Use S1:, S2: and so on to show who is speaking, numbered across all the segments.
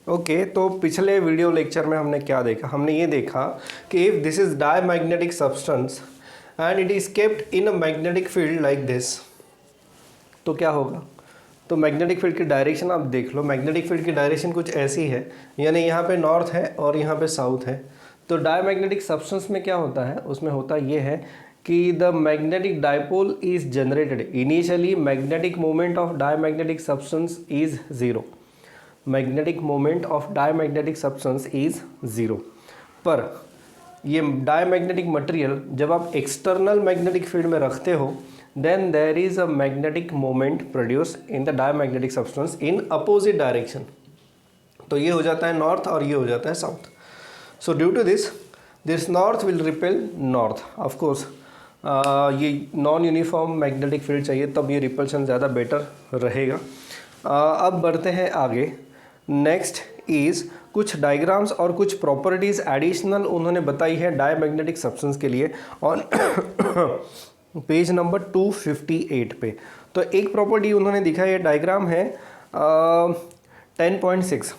S1: Okay तो पिछले video lecture में हमने क्या देखा, हमने ये देखा कि if this is diamagnetic substance and it is kept in a magnetic field like this, तो क्या होगा। तो मैग्नेटिक फील्ड की डायरेक्शन आप देख लो, मैग्नेटिक फील्ड की डायरेक्शन कुछ ऐसी है, यानी यहाँ पे नॉर्थ है और यहाँ पे साउथ है। तो डायमैग्नेटिक सब्सटेंस में क्या होता है, उसमें होता ये है कि the magnetic dipole is generated initially, magnetic moment of diamagnetic substance is zero, magnetic moment of diamagnetic substance is zero. पर ये डायमैग्नेटिक मटेरियल जब आप एक्सटर्नल मैग्नेटिक फील्ड में रखते हो, then there is a magnetic moment produce in the diamagnetic substance in opposite direction. तो ये हो जाता है नॉर्थ और ये हो जाता है south. So due to this north will repel north. Of course ये नॉन यूनिफॉर्म मैग्नेटिक फील्ड चाहिए तब ये रिपल्शन ज़्यादा बेटर रहेगा। अब बढ़ते हैं आगे। नेक्स्ट इज़ कुछ डायग्राम्स और कुछ प्रॉपर्टीज़ एडिशनल उन्होंने बताई है डायमैग्नेटिक सब्सटेंस के लिए ऑन पेज नंबर 258 पे। तो एक प्रॉपर्टी उन्होंने दिखाई है, डायग्राम है 10.6।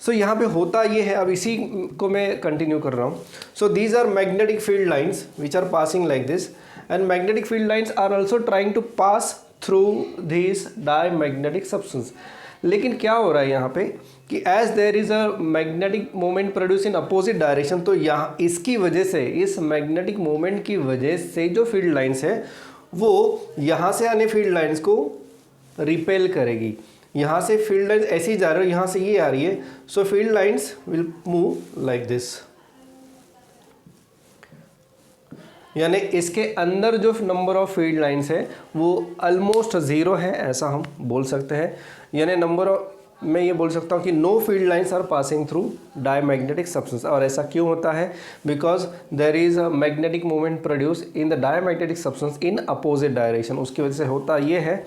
S1: सो यहाँ पे होता ये है, अब इसी को मैं कंटिन्यू कर रहा हूँ। So these are magnetic field lines which are passing like this and magnetic field lines are also trying to pass through this diamagnetic substance. लेकिन क्या हो रहा है यहाँ पे कि as there is a magnetic moment produce in opposite direction, तो यहाँ इसकी वजह से, इस मैग्नेटिक मोमेंट की वजह से जो फील्ड लाइंस है वो यहाँ से आने फील्ड लाइंस को रिपेल करेगी। यहाँ से फील्ड लाइंस ऐसी जा रही है, यहाँ से ये आ रही है, सो field lines will move like this, यानी इसके अंदर जो नंबर ऑफ फील्ड लाइंस है वो ऑलमोस्ट ज़ीरो है, ऐसा हम बोल सकते हैं। यानी नंबर ऑफ, मैं ये बोल सकता हूँ कि no field lines are passing through diamagnetic substance. और ऐसा क्यों होता है, because there is a magnetic moment produce in the diamagnetic substance in opposite direction. उसकी वजह से होता ये है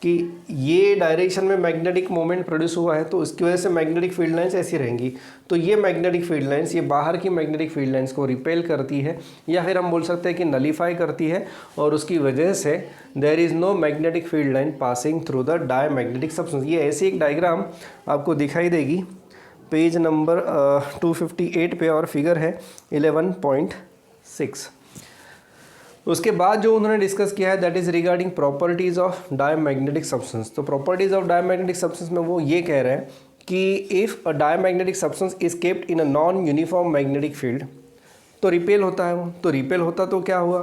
S1: कि ये डायरेक्शन में मैग्नेटिक मोमेंट प्रोड्यूस हुआ है, तो उसकी वजह से मैग्नेटिक फील्ड लाइंस ऐसी रहेंगी। तो ये मैग्नेटिक फील्ड लाइंस, ये बाहर की मैग्नेटिक फील्ड लाइंस को रिपेल करती है, या फिर हम बोल सकते हैं कि नलीफाई करती है, और उसकी वजह से there is no magnetic field line passing through the diamagnetic substance. ये ऐसी एक डायग्राम आपको दिखाई देगी पेज नंबर 258 पे, और फिगर है 11.6। उसके बाद जो उन्होंने डिस्कस किया है that is regarding properties of diamagnetic substance. तो प्रॉपर्टीज़ ऑफ डायमैग्नेटिक सब्सटेंस में वो ये कह रहे हैं कि if a diamagnetic substance is kept in a non uniform magnetic field, तो रिपेल होता है वो। तो रिपेल होता तो क्या हुआ,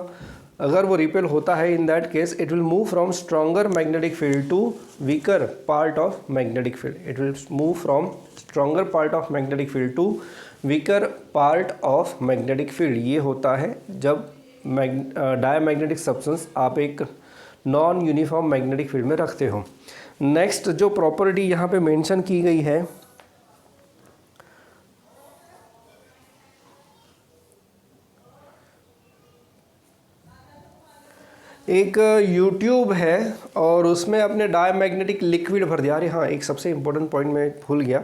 S1: अगर वो रिपेल होता है in that case it will move from stronger magnetic field to weaker part of magnetic field. It will move from stronger part of magnetic field to weaker part of magnetic field. ये होता है जब diamagnetic substance आप एक non uniform magnetic field में रखते हो। Next जो प्रॉपर्टी यहाँ पे मेंशन की गई है, एक यूट्यूब है और उसमें अपने डायमैग्नेटिक लिक्विड भर दिया। अरे हाँ, एक सबसे इम्पोर्टेंट पॉइंट मैं भूल गया,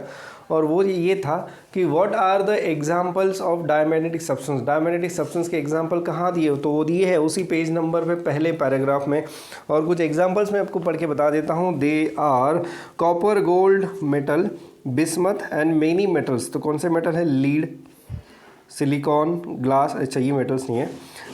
S1: और वो ये था कि what are the examples of diamagnetic substance. Diamagnetic substance के एग्जांपल कहाँ दिए, तो वो दिए है उसी पेज नंबर पे पहले पैराग्राफ में। और कुछ एग्जांपल्स मैं आपको पढ़ के बता देता हूँ। They are copper, gold, metal, bismuth and many metals. तो कौन से मेटल है, लीड, सिलिकॉन, ग्लास, अच्छा ये मेटल्स नहीं है,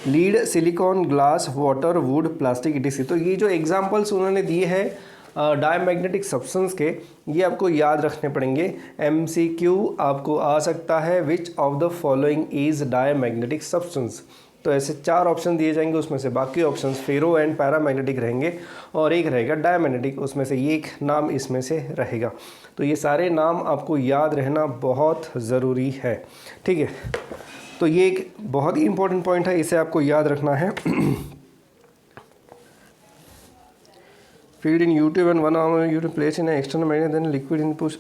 S1: lead, silicon, glass, water, would, plastic, etc.. तो ये जो एग्जांपल्स उन्होंने दिए हैं डायमैग्नेटिक सब्सटेंस के, ये आपको याद रखने पड़ेंगे। MCQ आपको आ सकता है, which of the following is diamagnetic substance. तो ऐसे 4 ऑप्शन दिए जाएंगे, उसमें से बाकी ऑप्शंस फेरो एंड पैरामैग्नेटिक रहेंगे और एक रहेगा डायमैग्नेटिक, उसमें से ये एक नाम इसमें से रहेगा। तो ये सारे नाम आपको याद रहना बहुत ज़रूरी है, ठीक है। तो ये एक बहुत ही इंपॉर्टेंट पॉइंट है, इसे आपको याद रखना है। Feed in U tube and one hour you place in external magnet then liquid in push.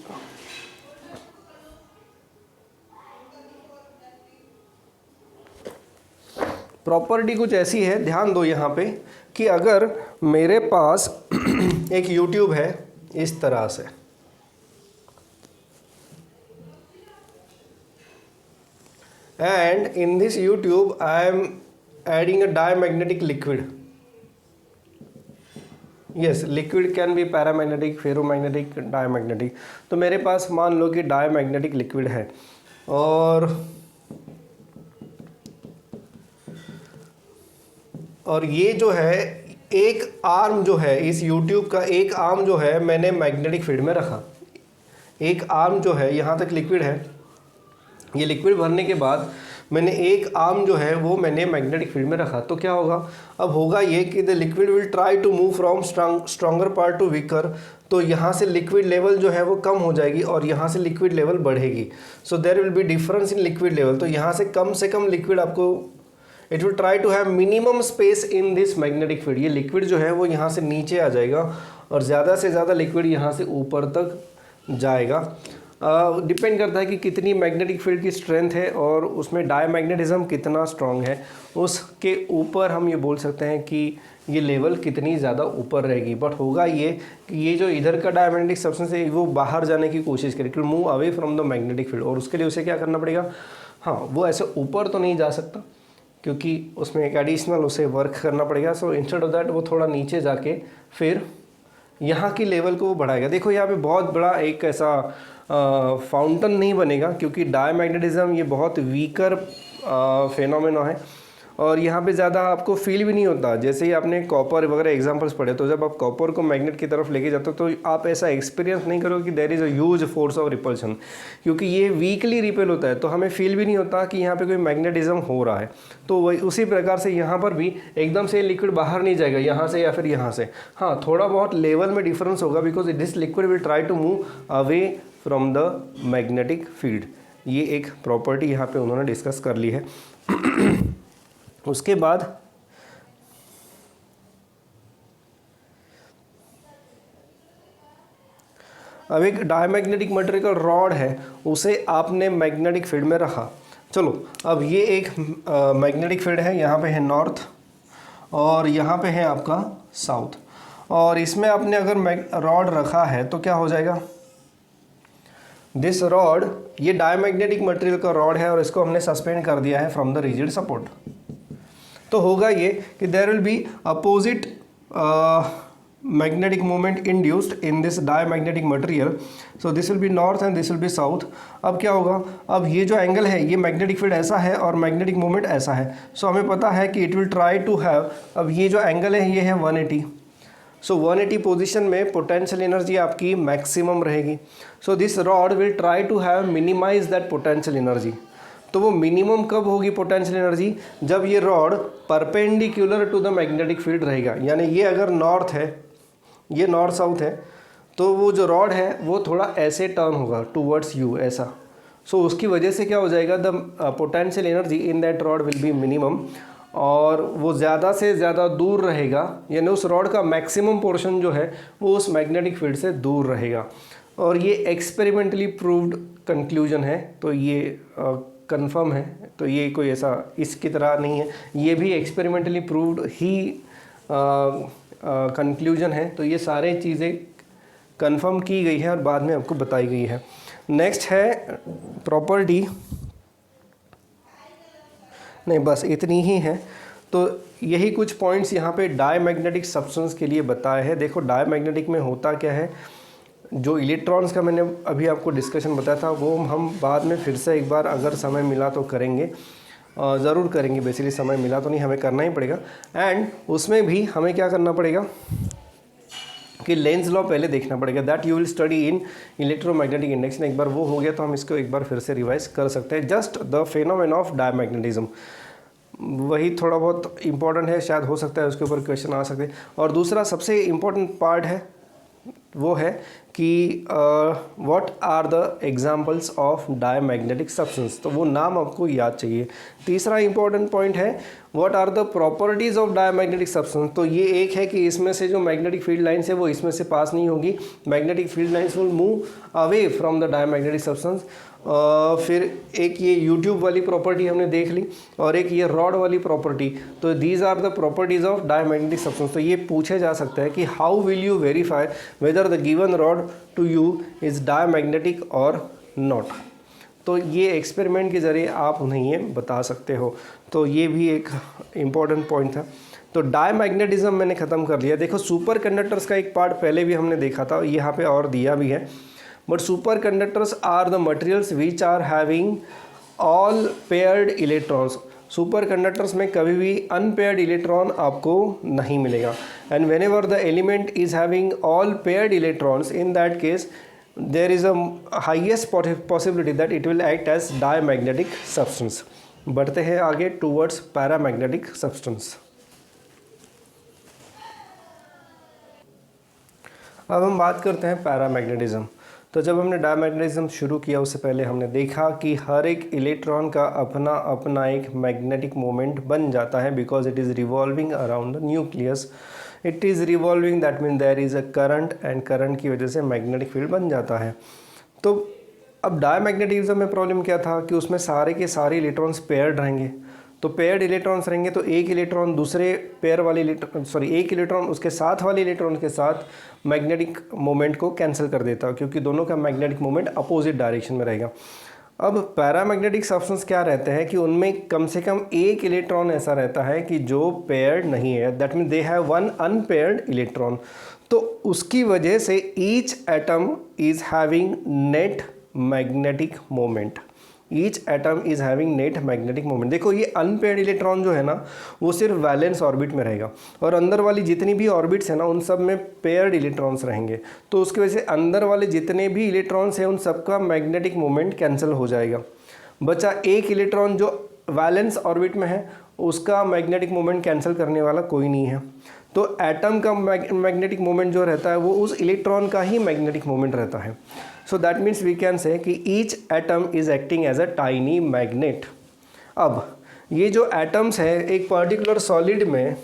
S1: Property कुछ ऐसी है, ध्यान दो यहाँ पे, कि अगर मेरे पास एक यूट्यूब है इस तरह से, and in this YouTube I am adding a diamagnetic liquid, yes, liquid can be paramagnetic, ferromagnetic, diamagnetic. तो मेरे पास मान लो कि डायमैग्नेटिक लिक्विड है और ये जो है एक आर्म जो है, इस यूट्यूब का एक आर्म जो है मैंने मैग्नेटिक फील्ड में रखा। एक आर्म जो है यहाँ तक लिक्विड है, ये लिक्विड भरने के बाद मैंने एक आर्म जो है वो मैंने मैग्नेटिक फील्ड में रखा। तो क्या होगा, अब होगा ये कि the liquid will try to move from stronger part to weaker. तो यहाँ से लिक्विड लेवल जो है वो कम हो जाएगी और यहाँ से लिक्विड लेवल बढ़ेगी। So there will be difference in liquid level. तो यहाँ से कम लिक्विड आपको, it will try to have minimum space in this magnetic field. ये लिक्विड जो है वो यहाँ से नीचे आ जाएगा और ज़्यादा से ज़्यादा लिक्विड यहाँ से ऊपर तक जाएगा। डिपेंड करता है कि कितनी मैग्नेटिक फील्ड की स्ट्रेंथ है और उसमें डायमैग्नेटिज्म कितना स्ट्रॉन्ग है, उसके ऊपर हम ये बोल सकते हैं कि ये लेवल कितनी ज़्यादा ऊपर रहेगी। बट होगा ये कि ये जो इधर का डायमैग्नेटिक सब्सटेंस है वो बाहर जाने की कोशिश करे, to move away from the magnetic field. और उसके लिए उसे क्या करना पड़ेगा, हाँ, वो ऐसे ऊपर तो नहीं जा सकता क्योंकि उसमें एक एडिशनल उसे वर्क करना पड़ेगा। सो इंस्टेड ऑफ दैट वो थोड़ा नीचे जाके फिर यहाँ की लेवल को वो बढ़ाएगा। देखो यहाँ पे बहुत बड़ा एक ऐसा फाउंटेन नहीं बनेगा क्योंकि डायमैग्नेटिज्म ये बहुत वीकर फेनोमेना है और यहाँ पे ज़्यादा आपको फील भी नहीं होता। जैसे ही आपने कॉपर वगैरह एग्जांपल्स पढ़े, तो जब आप कॉपर को मैग्नेट की तरफ लेके जाते हो तो आप ऐसा एक्सपीरियंस नहीं करोगे कि there is a huge force of repulsion, क्योंकि ये वीकली रिपेल होता है। तो हमें फील भी नहीं होता कि यहाँ पे कोई मैग्नेटिज्म हो रहा है। तो वही उसी प्रकार से यहाँ पर भी एकदम से लिक्विड बाहर नहीं जाएगा यहाँ से या फिर यहाँ से। हाँ, थोड़ा बहुत लेवल में डिफरेंस होगा because this liquid will try to move away from the magnetic field. ये एक प्रॉपर्टी यहाँ पे उन्होंने डिस्कस कर ली है। उसके बाद अब एक डायमैग्नेटिक मटेरियल का रॉड है, उसे आपने मैग्नेटिक फील्ड में रखा। चलो, अब ये एक मैग्नेटिक फील्ड है, यहाँ पे है नॉर्थ और यहाँ पे है आपका साउथ, और इसमें आपने अगर रॉड रखा है तो क्या हो जाएगा, दिस रॉड, ये डायमैग्नेटिक मटेरियल का रॉड है और इसको हमने सस्पेंड कर दिया है फ्रॉम द रिजिड सपोर्ट। तो होगा ये कि there will be opposite magnetic moment induced in this diamagnetic material. So this will be north and this will be south. अब क्या होगा, अब ये जो एंगल है, ये मैग्नेटिक फील्ड ऐसा है और मैग्नेटिक मोमेंट ऐसा है। सो हमें पता है कि it will try to have, अब ये जो एंगल है ये है 180। सो 180 पोजीशन में पोटेंशियल एनर्जी आपकी मैक्सिमम रहेगी। So this rod will try to have minimise that potential energy. तो वो मिनिमम कब होगी पोटेंशियल एनर्जी, जब ये rod perpendicular to the magnetic field रहेगा। यानी ये अगर नॉर्थ है, ये नॉर्थ साउथ है, तो वो जो रॉड है वो थोड़ा ऐसे टर्न होगा टूवर्ड्स यू, ऐसा। सो उसकी वजह से क्या हो जाएगा, the potential energy in that rod will be minimum, और वो ज़्यादा से ज़्यादा दूर रहेगा, यानी उस रॉड का मैक्सिमम पोर्शन जो है वो उस मैग्नेटिक फील्ड से दूर रहेगा। और ये एक्सपेरिमेंटली प्रूव्ड कंक्लूजन है, तो ये कंफर्म है। तो ये कोई ऐसा इसकी तरह नहीं है, ये भी एक्सपेरिमेंटली प्रूव्ड ही कंक्लूजन है। तो ये सारे चीज़ें कंफर्म की गई है और बाद में आपको बताई गई है। नेक्स्ट है प्रॉपर्टी, नहीं बस इतनी ही है। तो यही कुछ पॉइंट्स यहाँ पे डायमैग्नेटिक सब्सटेंस के लिए बताए हैं। देखो डायमैग्नेटिक में होता क्या है, जो इलेक्ट्रॉन्स का मैंने अभी आपको डिस्कशन बताया था वो हम बाद में फिर से एक बार अगर समय मिला तो करेंगे, ज़रूर करेंगे। बेसिकली समय मिला तो नहीं, हमें करना ही पड़ेगा। एंड उसमें भी हमें क्या करना पड़ेगा कि लेंज लॉ पहले देखना पड़ेगा, that you will study in electromagnetic induction. एक बार वो हो गया तो हम इसको एक बार फिर से रिवाइज कर सकते हैं। Just the phenomena of diamagnetism, वही थोड़ा बहुत इंपॉर्टेंट है, शायद हो सकता है उसके ऊपर क्वेश्चन आ सकते हैं। और दूसरा सबसे इम्पोर्टेंट पार्ट है वो है कि what are the examples of diamagnetic substance, तो वो नाम आपको याद चाहिए। तीसरा इंपॉर्टेंट पॉइंट है what are the properties of diamagnetic substance. तो ये एक है कि इसमें से जो मैग्नेटिक फील्ड लाइन्स है वो इसमें से पास नहीं होगी, magnetic field lines will move away from the diamagnetic substance. फिर एक ये यूट्यूब वाली प्रॉपर्टी हमने देख ली और एक ये रॉड वाली प्रॉपर्टी। तो these are the properties of diamagnetic substance. तो ये पूछा जा सकता है कि how will you verify whether the given rod to you is diamagnetic और नॉट। तो ये एक्सपेरिमेंट के ज़रिए आप उन्हें ये बता सकते हो। तो ये भी एक इम्पॉर्टेंट पॉइंट था। तो डायमैग्नेटिज्म मैंने ख़त्म कर लिया। देखो सुपर कंडक्टर्स का एक पार्ट पहले भी हमने देखा था, यहाँ पे और दिया भी है। But superconductors are the materials which are having all paired electrons. Superconductors में कभी भी अनपेयर्ड इलेक्ट्रॉन आपको नहीं मिलेगा। And whenever the element is having all paired electrons, in that case there is a highest possibility that it will act as diamagnetic substance। बढ़ते हैं आगे towards paramagnetic substance। अब हम बात करते हैं पैरामैग्नेटिज्म। तो जब हमने डायमैग्नेटिज्म शुरू किया उससे पहले हमने देखा कि हर एक इलेक्ट्रॉन का अपना अपना एक मैग्नेटिक मोमेंट बन जाता है, because it is revolving around the nucleus. It is revolving, that mean there is a current, and current की वजह से मैग्नेटिक फील्ड बन जाता है। तो अब डायमैग्नेटिज्म में प्रॉब्लम क्या था कि उसमें सारे के सारे इलेक्ट्रॉन्स पेयर्ड रहेंगे। तो पेयर्ड इलेक्ट्रॉन्स रहेंगे तो एक इलेक्ट्रॉन दूसरे पेयर वाले एक इलेक्ट्रॉन उसके साथ वाले इलेक्ट्रॉन के साथ मैग्नेटिक मोमेंट को कैंसिल कर देता, क्योंकि दोनों का मैग्नेटिक मोमेंट अपोजिट डायरेक्शन में रहेगा। अब पैरामैग्नेटिक सब्सटेंस क्या रहते हैं कि उनमें कम से कम एक इलेक्ट्रॉन ऐसा रहता है कि जो पेयर्ड नहीं है, that mean they have one unpaired electron. तो उसकी वजह से each atom is having net magnetic moment. Each atom is having net magnetic moment. देखो ये अनपेयर्ड इलेक्ट्रॉन जो है ना वो सिर्फ वैलेंस ऑर्बिट में रहेगा, और अंदर वाली जितनी भी ऑर्बिट्स है ना उन सब में पेयर्ड इलेक्ट्रॉन्स रहेंगे। तो उसकी वजह से अंदर वाले जितने भी इलेक्ट्रॉन्स हैं उन सबका मैग्नेटिक मोमेंट कैंसिल हो जाएगा। बचा एक इलेक्ट्रॉन जो वैलेंस ऑर्बिट में है, उसका मैग्नेटिक मोमेंट कैंसिल करने वाला कोई नहीं है। तो एटम का मैग्नेटिक मोमेंट जो रहता है वो उस इलेक्ट्रॉन का ही मैग्नेटिक मोमेंट रहता है। So that means we can say कि each atom is acting as a tiny magnet. अब ये जो एटम्स है एक पर्टिकुलर सॉलिड में,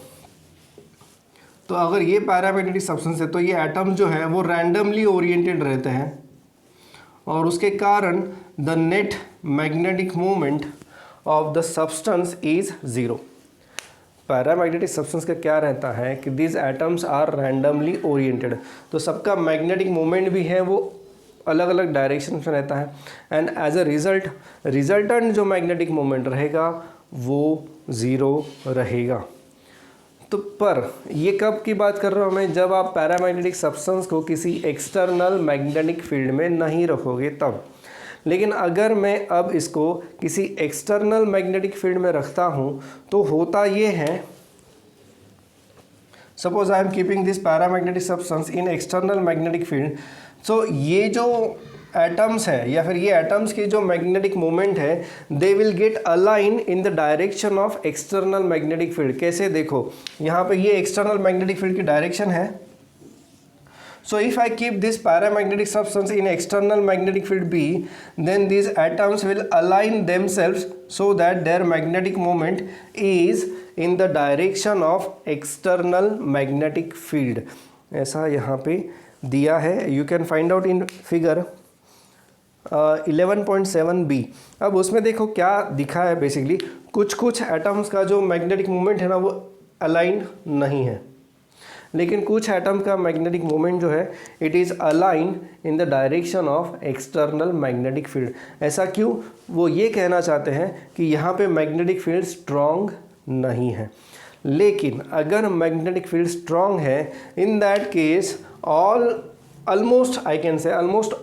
S1: तो अगर ये पैरामैग्नेटिक सब्सटेंस है तो ये एटम जो है वो रैंडमली ओरिएंटेड रहते हैं, और उसके कारण the net magnetic moment of the substance is zero. Paramagnetic substance का क्या रहता है कि this atoms are randomly oriented, तो सबका मैग्नेटिक मोमेंट भी है वो अलग अलग डायरेक्शन में रहता है, एंड एज अ रिजल्टेंट जो मैग्नेटिक मोमेंट रहेगा वो ज़ीरो रहेगा। तो पर ये कब की बात कर रहा हूँ मैं, जब आप पैरामैग्नेटिक सब्सटेंस को किसी एक्सटर्नल मैग्नेटिक फील्ड में नहीं रखोगे तब। लेकिन अगर मैं अब इसको किसी एक्सटर्नल मैग्नेटिक फील्ड में रखता हूँ तो होता ये है, suppose I am keeping this paramagnetic substance in external magnetic field. So ये जो एटम्स है या फिर ये एटम्स के जो मैग्नेटिक मोमेंट है they will get align in the direction of external magnetic field. कैसे, देखो यहाँ पे ये एक्सटर्नल मैग्नेटिक फील्ड की डायरेक्शन है। So if I keep this paramagnetic substance in external magnetic field B, then these atoms will align themselves so that their magnetic moment is in the direction of external magnetic field। ऐसा यहाँ पे दिया है, you can find out in figure 11.7b। अब उसमें देखो क्या दिखा है, बेसिकली कुछ एटम्स का जो मैग्नेटिक मोमेंट है ना वो अलाइन नहीं है, लेकिन कुछ एटम का मैग्नेटिक मोमेंट जो है it is align in the direction of external magnetic field. ऐसा क्यों, वो ये कहना चाहते हैं कि यहाँ पे मैग्नेटिक फील्ड स्ट्रॉन्ग नहीं है। लेकिन अगर मैग्नेटिक फील्ड स्ट्रॉन्ग है, in that case almost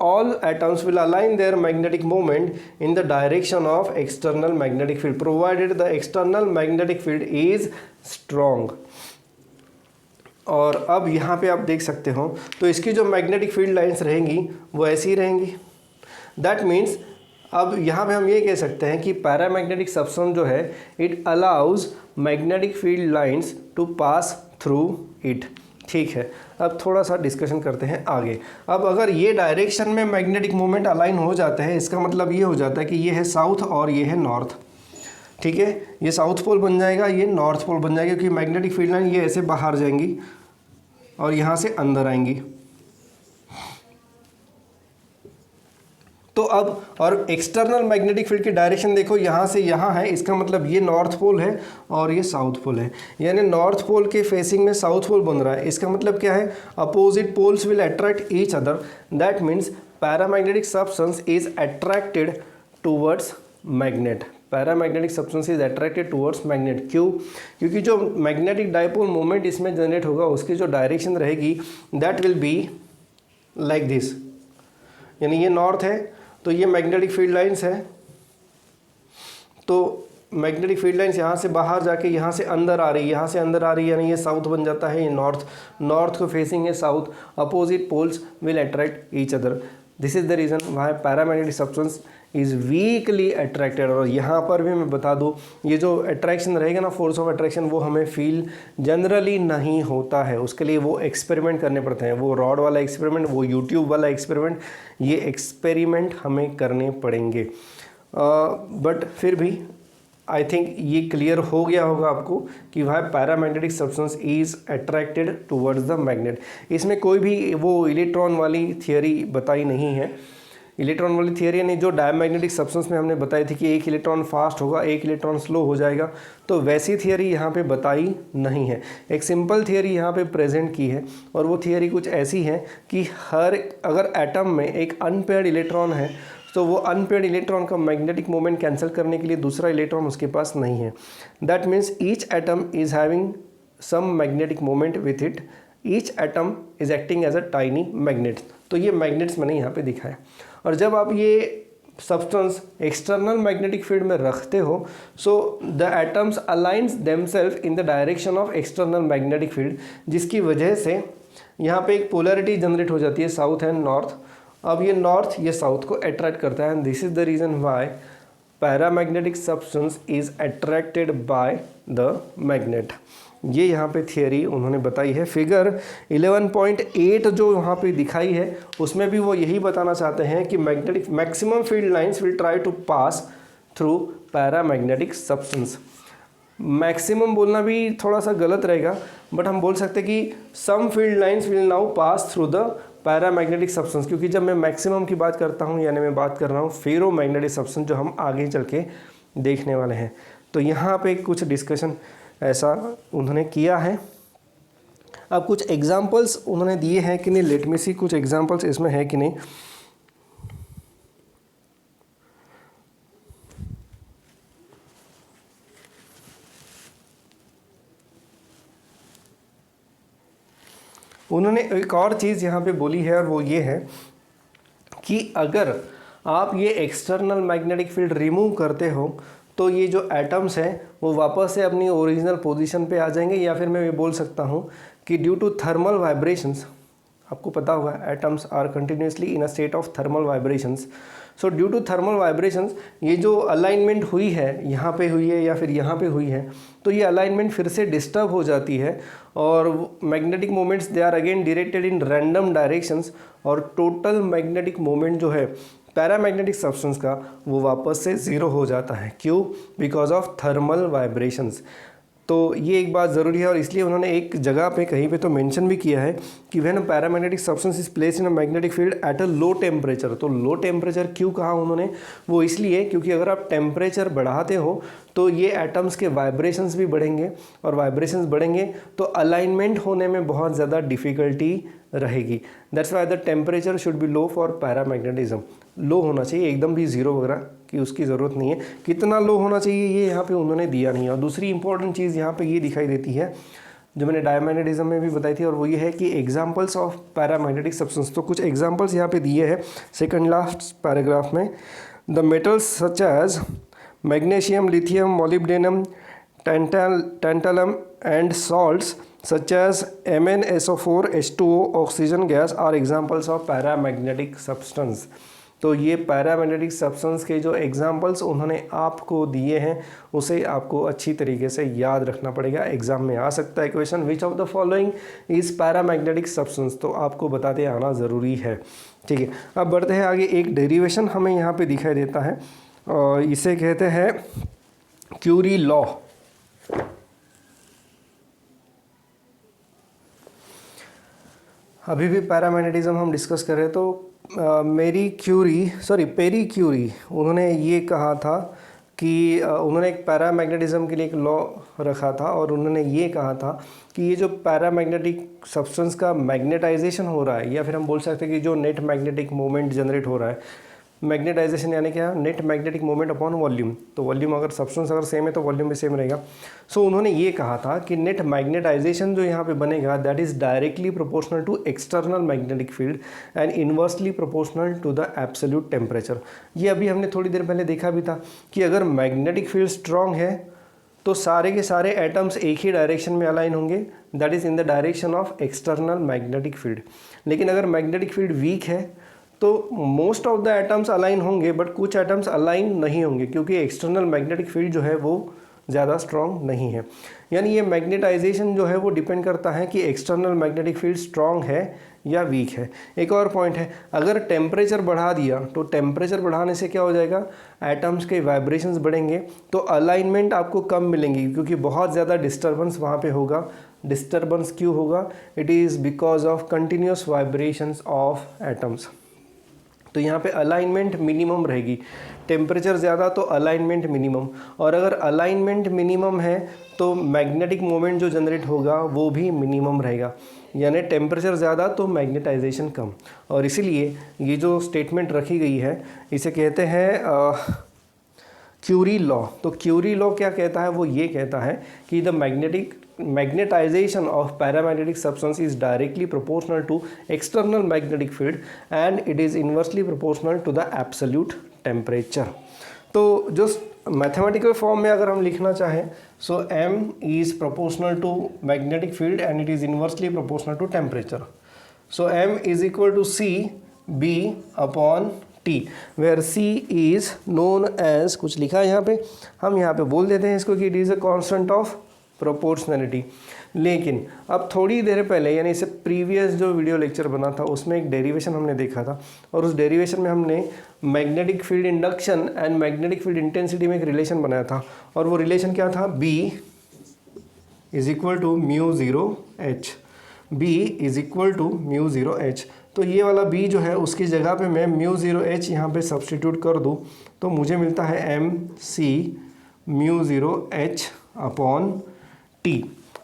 S1: all atoms will align their magnetic moment in the direction of external magnetic field, provided the external magnetic field is strong। और अब यहाँ पे आप देख सकते हो तो इसकी जो मैग्नेटिक फील्ड लाइंस रहेंगी वो ऐसी ही रहेंगी। दैट मीन्स अब यहाँ पे हम ये कह सकते हैं कि पैरामैग्नेटिक सब्सटेंस जो है it allows magnetic field lines to pass through it. ठीक है, अब थोड़ा सा डिस्कशन करते हैं आगे। अब अगर ये डायरेक्शन में मैग्नेटिक मोमेंट अलाइन हो जाता है, इसका मतलब ये हो जाता है कि ये है साउथ और ये है नॉर्थ। ठीक है, ये साउथ पोल बन जाएगा, ये नॉर्थ पोल बन जाएगा, क्योंकि मैग्नेटिक फील्ड लाइन ये ऐसे बाहर जाएंगी और यहाँ से अंदर आएंगी। तो अब और एक्सटर्नल मैग्नेटिक फील्ड की डायरेक्शन देखो, यहाँ से यहाँ है, इसका मतलब ये नॉर्थ पोल है और ये साउथ पोल है, यानी नॉर्थ पोल के फेसिंग में साउथ पोल बन रहा है। इसका मतलब क्या है, opposite poles will attract each other, that means paramagnetic substance is attracted towards magnet. Paramagnetic substance is attracted towards magnet. क्यों? क्योंकि जो मैग्नेटिक डाइपोल मोमेंट इसमें जनरेट होगा उसकी जो डायरेक्शन रहेगी that will be like this, यानी ये नॉर्थ है तो ये मैग्नेटिक फील्ड लाइंस है, तो मैग्नेटिक फील्ड लाइंस यहाँ से बाहर जाके यहाँ से अंदर आ रही है, यहाँ से अंदर आ रही है, यानी ये साउथ बन जाता है, ये नॉर्थ, नॉर्थ को फेसिंग है south, opposite poles will attract each other. This is the reason why paramagnetic substance is weakly attracted. और यहाँ पर भी मैं बता दूँ, ये जो अट्रैक्शन रहेगा ना, फोर्स ऑफ अट्रैक्शन, वो हमें फील जनरली नहीं होता है, उसके लिए वो एक्सपेरिमेंट करने पड़ते हैं, वो रॉड वाला एक्सपेरिमेंट, वो यूट्यूब वाला एक्सपेरिमेंट, ये एक्सपेरिमेंट हमें करने पड़ेंगे। बट फिर भी आई थिंक ये क्लियर हो गया होगा आपको कि वह paramagnetic substance is attracted towards the magnet. इसमें कोई भी वो इलेक्ट्रॉन वाली थियोरी बताई नहीं है, इलेक्ट्रॉन वाली थियोरी नहीं जो डायमैग्नेटिक सब्सटेंस में हमने बताई थी कि एक इलेक्ट्रॉन फास्ट होगा, एक इलेक्ट्रॉन स्लो हो जाएगा, तो वैसी थियोरी यहाँ पे बताई नहीं है। एक सिंपल थियोरी यहाँ पे प्रेजेंट की है, और वो थियोरी कुछ ऐसी है कि अगर एटम में एक अनपेयर्ड इलेक्ट्रॉन है तो वो अनपेयर्ड इलेक्ट्रॉन का मैग्नेटिक मोमेंट कैंसिल करने के लिए दूसरा इलेक्ट्रॉन उसके पास नहीं है। That means each atom is having some magnetic moment with it, each atom is acting as a tiny magnet. तो ये मैग्नेट्स मैंने यहाँ पे दिखाया। और जब आप ये सब्सटेंस एक्सटर्नल मैग्नेटिक फील्ड में रखते हो, so the atoms aligns themself in the direction of external magnetic field, जिसकी वजह से यहाँ पे एक पोलैरिटी जनरेट हो जाती है, साउथ एंड नॉर्थ। अब ये नॉर्थ ये साउथ को अट्रैक्ट करता है, and this is the reason why paramagnetic substance is attracted by the magnet. ये यहाँ पे थियोरी उन्होंने बताई है। फिगर 11.8 जो यहाँ पे दिखाई है उसमें भी वो यही बताना चाहते हैं कि magnetic maximum field lines will try to pass through paramagnetic substance. Maximum बोलना भी थोड़ा सा गलत रहेगा, बट हम बोल सकते हैं कि some field lines will now pass through the paramagnetic substance, क्योंकि जब मैं मैक्सिमम की बात करता हूँ यानी मैं बात कर रहा हूँ फेरोमैग्नेटिक सब्सटेंस जो हम आगे चल के देखने वाले हैं। तो यहाँ पे कुछ डिस्कशन ऐसा उन्होंने किया है। अब कुछ एग्जांपल्स उन्होंने दिए हैं कि नहीं, लेट मी सी कुछ एग्जांपल्स इसमें है कि नहीं। उन्होंने एक और चीज़ यहाँ पे बोली है, और वो ये है कि अगर आप ये एक्सटर्नल मैग्नेटिक फील्ड रिमूव करते हो तो ये जो एटम्स हैं वो वापस से अपनी ओरिजिनल पोजीशन पे आ जाएंगे, या फिर मैं ये बोल सकता हूँ कि ड्यू टू थर्मल वाइब्रेशंस, आपको पता होगा atoms are continuously in a state of thermal vibrations. So due to thermal vibrations ये जो अलाइनमेंट हुई है, यहाँ पे हुई है या फिर यहाँ पे हुई है, तो ये अलाइनमेंट फिर से डिस्टर्ब हो जाती है, और magnetic moments they are again directed in random directions, और टोटल मैग्नेटिक मोमेंट जो है पैरामैग्नेटिक सब्सटेंस का वो वापस से ज़ीरो हो जाता है। क्यों? Because of thermal vibrations. तो ये एक बात ज़रूरी है, और इसलिए उन्होंने एक जगह पे कहीं पे तो मेंशन भी किया है कि when paramagnetic substance is place in a magnetic field at a low temperature. तो लो टेम्परेचर क्यों कहा उन्होंने? वो इसलिए क्योंकि अगर आप टेम्परेचर बढ़ाते हो तो ये एटम्स के वाइब्रेशंस भी बढ़ेंगे, और वाइब्रेशंस बढ़ेंगे तो अलाइनमेंट होने में बहुत ज़्यादा डिफ़िकल्टी रहेगी। That's why the temperature should be low for paramagnetism. Low होना चाहिए, एकदम भी ज़ीरो वगैरह की उसकी ज़रूरत नहीं है। कितना लो होना चाहिए ये यहाँ पे उन्होंने दिया नहीं है। और दूसरी इंपॉर्टेंट चीज़ यहाँ पे ये दिखाई देती है जो मैंने डायमैग्नेटिज्म में भी बताई थी, और वो ये है कि एग्जांपल्स ऑफ पैरामैग्नेटिक सब्सटेंस। तो कुछ एग्जांपल्स यहाँ पे दिए हैं सेकंड लास्ट पैराग्राफ में। The metals such as magnesium, lithium, molybdenum, tantalum and salts such as MnSO4, H2O, oxygen gas are examples of paramagnetic substance। तो ये पैरामैग्नेटिक सब्सटेंस के जो एग्जांपल्स उन्होंने आपको दिए हैं उसे आपको अच्छी तरीके से याद रखना पड़ेगा। एग्जाम में आ सकता है question, which of the following is paramagnetic substance, तो आपको बताते आना ज़रूरी है। ठीक है, अब बढ़ते हैं आगे। एक डेरिवेशन हमें यहाँ पे दिखाई देता है, और इसे कहते हैं क्यूरी लॉ। अभी भी पैरामैग्नेटिज्म हम डिस्कस कर रहे हैं, तो पेरी क्यूरी उन्होंने ये कहा था कि उन्होंने एक पैरामैग्नेटिज्म के लिए एक लॉ रखा था, और उन्होंने ये कहा था कि ये जो पैरामैग्नेटिक सब्सटेंस का मैग्नेटाइजेशन हो रहा है, या फिर हम बोल सकते हैं कि जो नेट मैग्नेटिक मोमेंट जनरेट हो रहा है, मैग्नेटाइजेशन यानी क्या, net magnetic moment upon volume. तो वॉल्यूम अगर सब्सटेंस अगर सेम है तो वॉल्यूम भी सेम रहेगा। सो उन्होंने ये कहा था कि नेट मैग्नेटाइजेशन जो यहाँ पे बनेगा that is directly proportional to external magnetic field and inversely proportional to the absolute temperature. ये अभी हमने थोड़ी देर पहले देखा भी था कि अगर मैग्नेटिक फील्ड स्ट्रॉन्ग है तो सारे के सारे एटम्स एक ही डायरेक्शन में अलाइन होंगे, that is in the direction of external magnetic field. लेकिन अगर मैग्नेटिक फील्ड वीक है तो most of the atoms align होंगे बट कुछ एटम्स अलाइन नहीं होंगे, क्योंकि एक्सटर्नल मैग्नेटिक फील्ड जो है वो ज़्यादा स्ट्रॉन्ग नहीं है। यानी ये मैग्नेटाइजेशन जो है वो डिपेंड करता है कि एक्सटर्नल मैग्नेटिक फील्ड स्ट्रॉन्ग है या वीक है। एक और पॉइंट है, अगर टेम्परेचर बढ़ा दिया तो टेम्परेचर बढ़ाने से क्या हो जाएगा, एटम्स के वाइब्रेशंस बढ़ेंगे तो अलाइनमेंट आपको कम मिलेंगी, क्योंकि बहुत ज़्यादा डिस्टर्बेंस वहाँ पे होगा। डिस्टर्बेंस क्यों होगा, it is because of continuous vibrations of atoms. तो यहाँ पे अलाइनमेंट मिनिमम रहेगी, टेम्परेचर ज़्यादा तो अलाइनमेंट मिनिमम, और अगर अलाइनमेंट मिनिमम है तो मैग्नेटिक मोमेंट जो जनरेट होगा वो भी मिनिमम रहेगा। यानी टेम्परेचर ज़्यादा तो मैग्नेटाइजेशन कम, और इसीलिए ये जो स्टेटमेंट रखी गई है इसे कहते हैं क्यूरी लॉ। तो क्यूरी लॉ क्या कहता है, वो ये कहता है कि the magnetization of paramagnetic substance is directly proportional to external magnetic field and it is inversely proportional to the absolute temperature। तो जो मैथमेटिकल फॉर्म में अगर हम लिखना चाहें, सो m is proportional to magnetic field and it is inversely proportional to temperature। so m is equal to c b upon t, where c is known as, कुछ लिखा है यहाँ पे, हम यहाँ पे बोल देते हैं इसको कि it is a constant of proportionality. लेकिन अब थोड़ी देर पहले यानी इससे प्रीवियस जो वीडियो लेक्चर बना था उसमें एक डेरिवेशन हमने देखा था, और उस डेरिवेशन में हमने magnetic field induction and magnetic field intensity में एक रिलेशन बनाया था, और वो रिलेशन क्या था, B is equal to mu zero H. B is equal to mu zero H. तो ये वाला B जो है उसकी जगह पे मैं म्यू ज़ीरो एच यहाँ पे सब्सटीट्यूट कर दूँ तो मुझे मिलता है MC mu zero H upon T।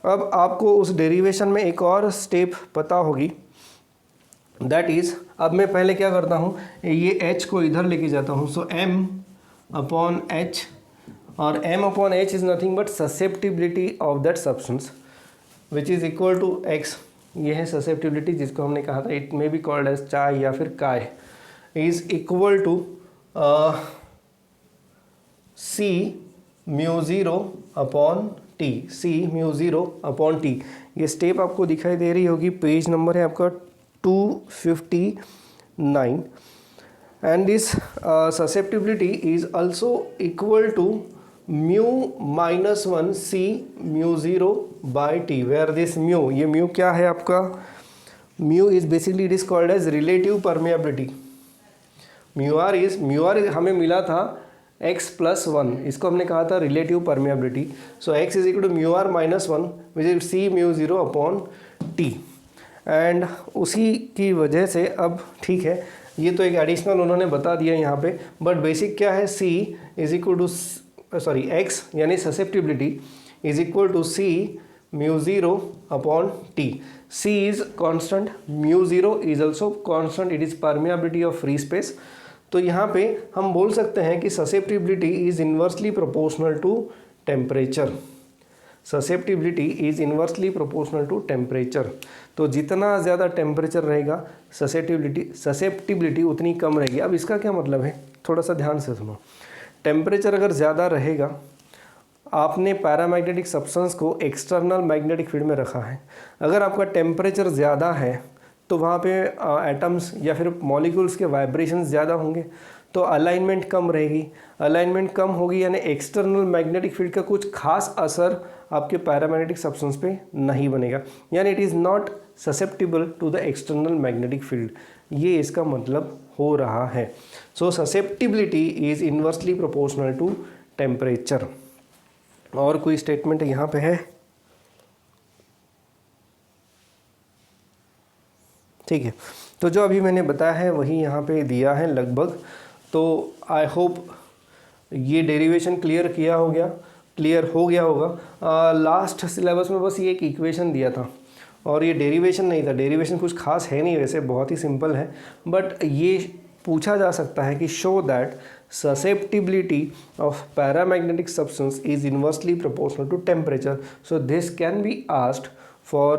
S1: अब आपको उस डेरिवेशन में एक और स्टेप पता होगी, दैट इज़, अब मैं पहले क्या करता हूँ, ये H को इधर लेके जाता हूँ। सो M अपॉन H, और M upon H is nothing but susceptibility of that substance which is equal to X। ये है ससेप्टिबिलिटी जिसको हमने कहा था it may be called as chi या फिर chi, is equal to C mu zero upon T। C mu zero upon T। ये step आपको दिखाई दे रही होगी, पेज नंबर है आपका 259, and this susceptibility is also equal to mu minus 1 C mu zero by T, where this mu, ये mu क्या है आपका, mu is basically it is called as relative permeability. Mu R हमें मिला था x plus 1, इसको हमने कहा था relative permeability. So x is equal to mu R minus 1 which is C mu zero upon T, and उसी की वजह से अब ठीक है, ये तो एक एडिशनल उन्होंने बता दिया यहाँ पे, बट बेसिक क्या है, C is equal to x यानी susceptibility is equal to C mu zero upon T। C is constant, mu zero is also constant, it is permeability of free space. तो यहाँ पे हम बोल सकते हैं कि susceptibility is inversely proportional to temperature. Susceptibility is inversely proportional to temperature. तो जितना ज़्यादा टेम्परेचर रहेगा ससेप्टिबिलिटी उतनी कम रहेगी। अब इसका क्या मतलब है, थोड़ा सा ध्यान से सुनो। टेम्परेचर अगर ज़्यादा रहेगा, आपने पैरामैग्नेटिक सब्सटेंस को एक्सटर्नल मैग्नेटिक फील्ड में रखा है, अगर आपका टेम्परेचर ज़्यादा है तो वहाँ पे एटम्स या फिर मॉलिक्यूल्स के वाइब्रेशंस ज़्यादा होंगे, तो अलाइनमेंट कम रहेगी। अलाइनमेंट कम होगी यानी एक्सटर्नल मैग्नेटिक फील्ड का कुछ खास असर आपके पैरामैग्नेटिक सब्सटेंस पे नहीं बनेगा, यानी it is not susceptible to the external magnetic field. ये इसका मतलब हो रहा है। So susceptibility is inversely proportional to temperature. और कोई स्टेटमेंट यहाँ पे है, ठीक है। तो जो अभी मैंने बताया है वही यहाँ पे दिया है लगभग। तो आई होप ये डेरिवेशन क्लियर हो गया होगा। लास्ट सिलेबस में बस ये एक इक्वेशन दिया था और ये डेरिवेशन नहीं था। डेरिवेशन कुछ खास है नहीं, वैसे बहुत ही सिंपल है, बट ये पूछा जा सकता है कि show that susceptibility of paramagnetic substance is inversely proportional to temperature. So this can be asked for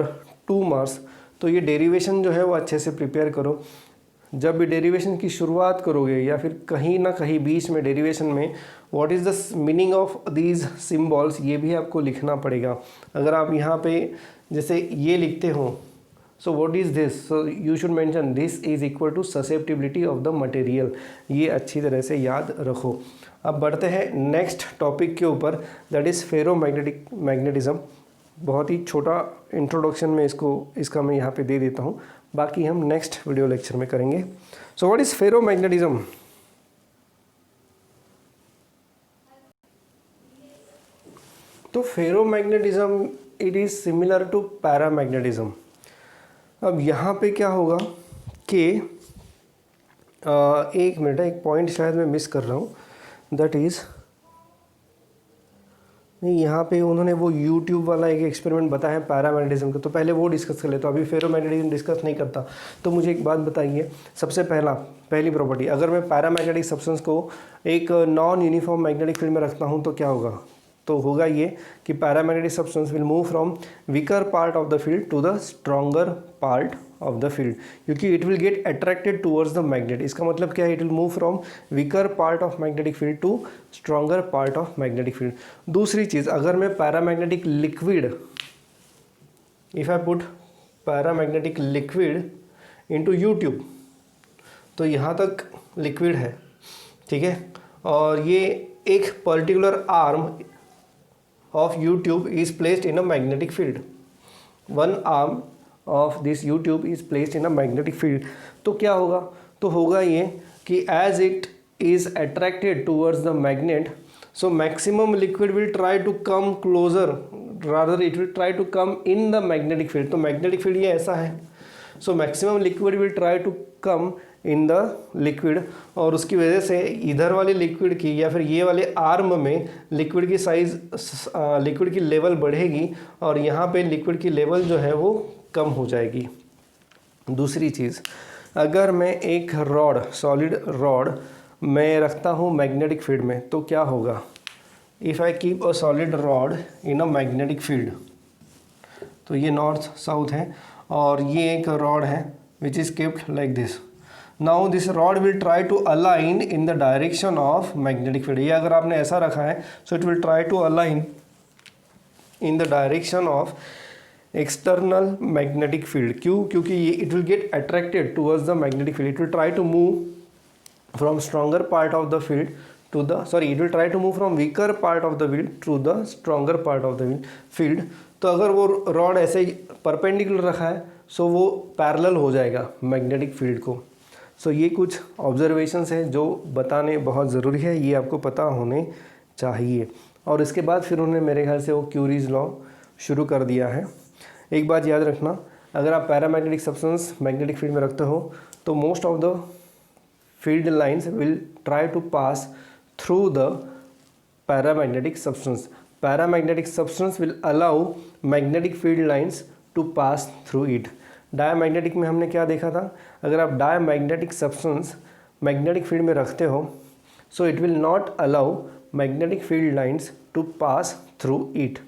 S1: 2 marks. तो ये डेरिवेशन जो है वो अच्छे से प्रिपेयर करो. जब भी डेरिवेशन की शुरुआत करोगे या फिर कहीं ना कहीं बीच में डेरिवेशन में what is the meaning of these symbols ये भी आपको लिखना पड़ेगा. अगर आप यहाँ पे जैसे ये लिखते हो, so what is this? So you should mention this is equal to susceptibility of the material. ये अच्छी तरह से याद रखो. अब बढ़ते हैं नेक्स्ट टॉपिक के ऊपर, दैट इज़ मैग्नेटिज्म. बहुत ही छोटा इंट्रोडक्शन में इसका मैं यहाँ पे दे देता हूँ, बाकी हम नेक्स्ट वीडियो लेक्चर में करेंगे. So what is ferromagnetism? तो ferromagnetism it is similar to paramagnetism. अब यहाँ पे क्या होगा कि एक मिनट, एक पॉइंट शायद मैं मिस कर रहा हूँ, दैट इज़ नहीं, यहाँ पे उन्होंने वो यूट्यूब वाला एक एक्सपेरिमेंट बताया है पैरामैग्नेटिज्म का, तो पहले वो डिस्कस कर ले. तो अभी फेरोमैग्नेटिज्म डिस्कस नहीं करता. तो मुझे एक बात बताइए, सबसे पहली प्रॉपर्टी, अगर मैं पैरामैग्नेटिक सब्सटेंस को एक नॉन यूनिफॉर्म मैग्नेटिक फील्ड में रखता हूँ तो क्या होगा? तो होगा ये कि paramagnetic substance will move from weaker part of the field to the stronger part of the field, क्योंकि it will get attracted towards the magnet. इसका मतलब क्या है? It will move from weaker part of magnetic field to stronger part of magnetic field. दूसरी चीज़, अगर मैं paramagnetic liquid, if I put paramagnetic liquid into U tube, तो यहाँ तक लिक्विड है, ठीक है, और ये एक particular arm of U-tube is placed in a magnetic field. One arm of this U-tube is placed in a magnetic field. तो क्या होगा? तो होगा ये कि as it is attracted towards the magnet, so maximum liquid will try to come closer, rather it will try to come in the magnetic field. तो magnetic field ये ऐसा है, so maximum liquid will try to come in the liquid, और उसकी वजह से इधर वाले लिक्विड की या फिर ये वाले आर्म में लिक्विड की साइज़, लिक्विड की लेवल बढ़ेगी और यहाँ पे लिक्विड की लेवल जो है वो कम हो जाएगी. दूसरी चीज़, अगर मैं एक रॉड, सॉलिड रॉड मैं रखता हूँ मैग्नेटिक फील्ड में, तो क्या होगा? If I keep a solid rod in a magnetic field, तो ये नॉर्थ साउथ है और ये एक रॉड है which is kept like this. Now this rod will try to align in the direction of magnetic field. ये अगर आपने ऐसा रखा है, so it will try to align in the direction of external magnetic field. क्यों? क्योंकि ये it will get attracted towards the magnetic field. It will try to move from stronger part of the field to the, sorry, it will try to move from weaker part of the field to the stronger part of the field. तो अगर वो rod ऐसे perpendicular रखा है, सो वो parallel हो जाएगा magnetic field को. सो ये कुछ ऑब्जर्वेशंस हैं जो बताने बहुत ज़रूरी है, ये आपको पता होने चाहिए. और इसके बाद फिर उन्होंने मेरे ख्याल से वो क्यूरीज लॉ शुरू कर दिया है. एक बात याद रखना, अगर आप पैरामैग्नेटिक सब्सटेंस मैग्नेटिक फील्ड में रखते हो तो most of the field lines will try to pass through the paramagnetic substance. Paramagnetic substance will allow magnetic field lines to pass through it. Diamagnetic में हमने क्या देखा था? अगर आप डायमैग्नेटिक सब्सटेंस मैग्नेटिक फील्ड में रखते हो, so it will not allow magnetic field lines to pass through it.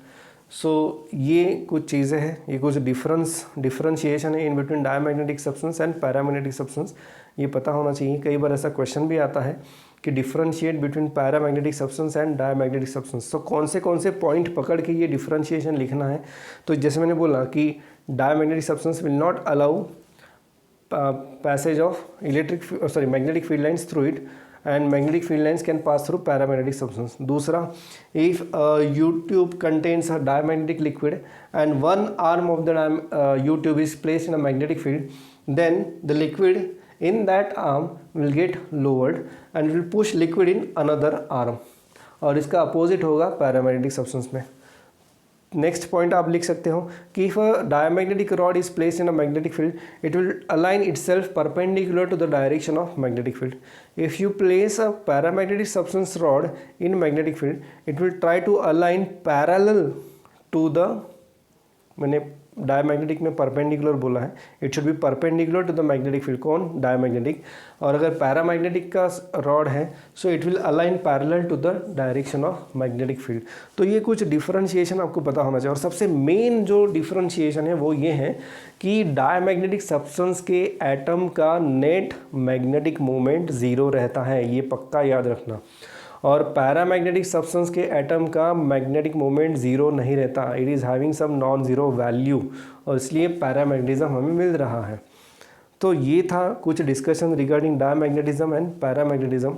S1: So ये कुछ चीज़ें हैं, ये कुछ डिफरेंशिएशन है in between diamagnetic substance and paramagnetic substance. ये पता होना चाहिए. कई बार ऐसा क्वेश्चन भी आता है कि differentiate between paramagnetic substance and diamagnetic substance. तो कौन से पॉइंट पकड़ के ये डिफरेंशिएशन लिखना है? तो जैसे मैंने बोला कि diamagnetic substance will not allow passage of magnetic field lines through it, and magnetic field lines can pass through paramagnetic substance. दूसरा, if U-tube contains a diamagnetic liquid and one arm of the U-tube is placed in a magnetic field, then the liquid in that arm will get lowered and will push liquid in another arm. और इसका opposite होगा paramagnetic substance में. Next point आप लिख सकते हो कि if a diamagnetic rod is placed in a magnetic field, it will align itself perpendicular to the direction of magnetic field. If you place a paramagnetic substance rod in magnetic field, it will try to align parallel to the, मैंने diamagnetic में perpendicular बोला है, it should be perpendicular to the magnetic field. कौन? Diamagnetic. और अगर paramagnetic का rod है so it will align parallel to the direction of magnetic field. तो ये कुछ डिफरेंशिएशन आपको पता होना चाहिए। और सबसे मेन जो डिफरेंशिएशन है वो ये है कि डायमैग्नेटिक सब्सटेंस के एटम का नेट मैग्नेटिक मोमेंट ज़ीरो रहता है, ये पक्का याद रखना। और पैरामैग्नेटिक सब्सटेंस के एटम का मैग्नेटिक मोमेंट ज़ीरो नहीं रहता, it is having some non zero value, और इसलिए पैरामैग्नेटिज्म हमें मिल रहा है। तो ये था कुछ discussion regarding diamagnetism and paramagnetism.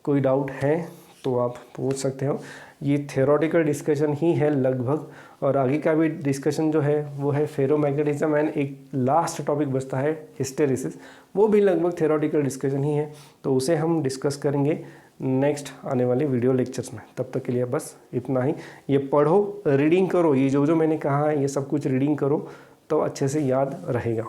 S1: कोई डाउट है तो आप पूछ सकते हो। ये थ्योरेटिकल डिस्कशन ही है लगभग, और आगे का भी डिस्कशन जो है वो है फेरोमैग्नेटिज्म एंड एक लास्ट टॉपिक बचता है हिस्टेरिसिस, वो भी लगभग थ्योरेटिकल डिस्कशन ही है। तो उसे हम डिस्कस करेंगे नेक्स्ट आने वाले वीडियो लेक्चर्स में। तब तक के लिए बस इतना ही। ये पढ़ो, रीडिंग करो, ये जो मैंने कहा है ये सब कुछ रीडिंग करो तो अच्छे से याद रहेगा।